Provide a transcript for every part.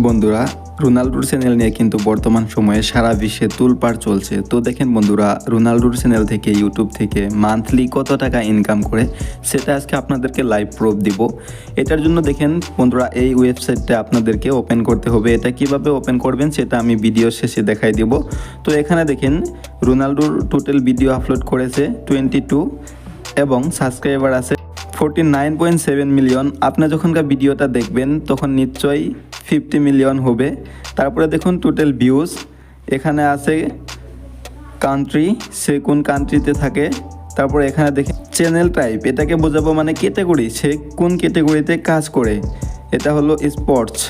বন্ধুরা, রোনাল্ডোর চ্যানেল নিয়ে কিন্তু বর্তমান সময়ে সারা বিশ্বে তোলপাড় চলছে। তো দেখেন বন্ধুরা, রোনাল্ডোর চ্যানেল থেকে ইউটিউব থেকে মান্থলি কত টাকা ইনকাম করে সেটা আজকে আপনাদেরকে লাইভ প্রুফ দিব। এটার জন্য দেখেন বন্ধুরা, এই ওয়েবসাইটটা আপনাদেরকে ওপেন করতে হবে। এটা কিভাবে ওপেন করবেন সেটা আমি ভিডিও শেষে দেখাই দিব। তো এখানে দেখেন রোনাল্ডোর টোটাল ভিডিও আপলোড করেছে 22 এবং সাবস্ক্রাইবার আছে 49.7 মিলিয়ন। আপনি যখনকার ভিডিওটা দেখবেন তখন নিশ্চয়ই 50 মিলিয়ন হবে। তারপরে দেখুন টোটাল ভিউজ, এখানে আছে কান্ট্রি, সে কোন কান্ট্রিতে থাকে। তারপরে এখানে দেখেন চ্যানেল টাইপ, এটাকে বোঝাবো মানে ক্যাটেগরি, সে কোন ক্যাটেগরিতে কাজ করে, এটা হলো স্পোর্টস।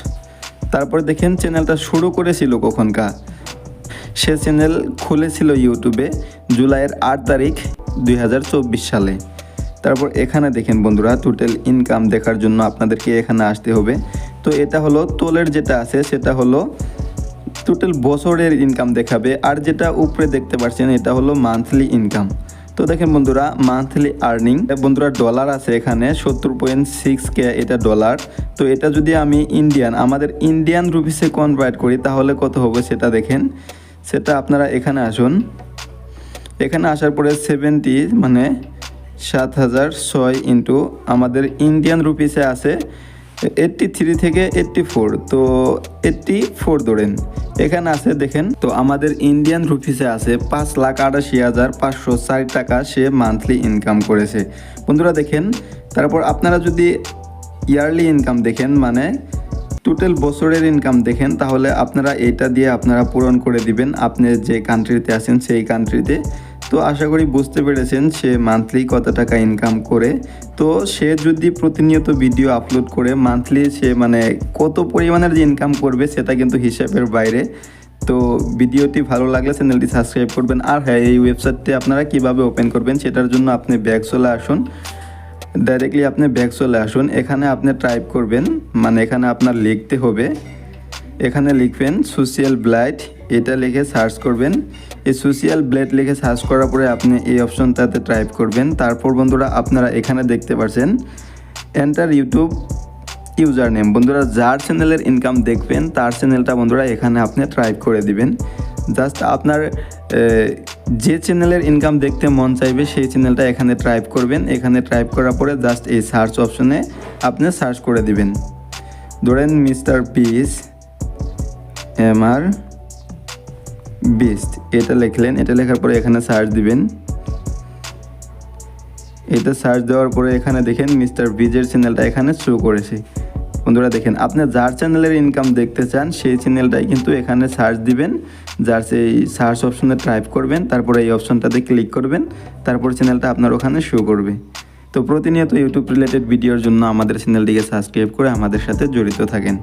তারপরে দেখেন চ্যানেলটা শুরু করেছিল কখনকার, সে চ্যানেল খুলেছিল ইউটিউবে জুলাইয়ের 8 তারিখ 2024 সালে। তারপর এখানে দেখেন বন্ধুরা, টোটাল ইনকাম দেখার জন্য আপনাদেরকে এখানে আসতে হবে। তো এটা হলো তোলের যেটা আছে সেটা হলো টোটাল বছরের ইনকাম দেখাবে, আর যেটা উপরে দেখতে পাচ্ছেন এটা হলো মান্থলি ইনকাম। তো দেখেন বন্ধুরা, মান্থলি আর্নিং বন্ধুরা ডলার আছে এখানে 70.6K, এটা ডলার। তো এটা যদি আমি আমাদের ইন্ডিয়ান রুপিসে কনভার্ট করি তাহলে কত হবে সেটা দেখেন। সেটা আপনারা এখানে আসুন, এখানে আসার পরে 70 মানে 7006 ইন্টু আমাদের ইন্ডিয়ান রুপিসে আছে 83 থেকে 84, তো 84 ধরেন এখানে আছে দেখেন। তো আমাদের ইন্ডিয়ান রুপিসে আছে 5,88,504 টাকা সে মান্থলি ইনকাম করেছে বন্ধুরা দেখেন। তারপর আপনারা যদি ইয়ারলি ইনকাম দেখেন মানে টোটাল বছরের ইনকাম দেখেন, তাহলে আপনারা এটা দিয়ে আপনারা পূরণ করে দিবেন আপনি যে কান্ট্রিতে আছেন সেই কান্ট্রিতে। তো আশা করি বুঝতে পেরেছেন সে মান্থলি কত টাকা ইনকাম করে। তো সে যদি প্রতিনিয়ত ভিডিও আপলোড করে মান্থলি সে মানে কত পরিমাণের যে ইনকাম করবে সেটা কিন্তু হিসাবের বাইরে। তো ভিডিওটি ভালো লাগলে চ্যানেলটি সাবস্ক্রাইব করবেন। আর হ্যাঁ, এই ওয়েবসাইটটি আপনারা কিভাবে ওপেন করবেন সেটার জন্য আপনি ব্যাক চলে আসুন, ডাইরেক্টলি আপনি ব্যাক চলে আসুন। এখানে আপনি টাইপ করবেন, মানে এখানে আপনার লিখতে হবে, এখানে লিখবেন সোশ্যাল ব্লাইট, এটা লিখে সার্চ করবেন। এই সোশ্যাল ব্লেড লিখে সার্চ করার পরে আপনি এই অপশনটাতে টাইপ করবেন। তারপর বন্ধুরা আপনারা এখানে দেখতে পাচ্ছেন এন্টার ইউটিউব ইউজার নেম। বন্ধুরা যার চ্যানেলের ইনকাম দেখবেন তার চ্যানেলটা বন্ধুরা এখানে আপনি টাইপ করে দিবেন। জাস্ট আপনার যে চ্যানেলের ইনকাম দেখতে মন চাইবে সেই চ্যানেলটা এখানে টাইপ করবেন। এখানে টাইপ করার পরে জাস্ট এই সার্চ অপশনে আপনি সার্চ করে দিবেন। ধরেন মিস্টার বিস MR বিস্ট, এটা লিখলেন। এটা লেখার পরে এখানে সার্চ দিবেন। এটা সার্চ দেওয়ার পরে এখানে দেখেন মিস্টার বিজের চ্যানেলটা এখানে শো করেছে বন্ধুরা দেখেন। আপনি যার চ্যানেলের ইনকাম দেখতে চান সেই চ্যানেলটাই কিন্তু এখানে সার্চ দিবেন, যার সেই সার্চ অপশনে টাইপ করবেন, তারপরে এই অপশনটাতে ক্লিক করবেন, তারপর চ্যানেলটা আপনার ওখানে শো করবে। তো প্রতিনিয়ত ইউটিউব রিলেটেড ভিডিওর জন্য আমাদের চ্যানেলটিকে সাবস্ক্রাইব করে আমাদের সাথে জড়িত থাকেন।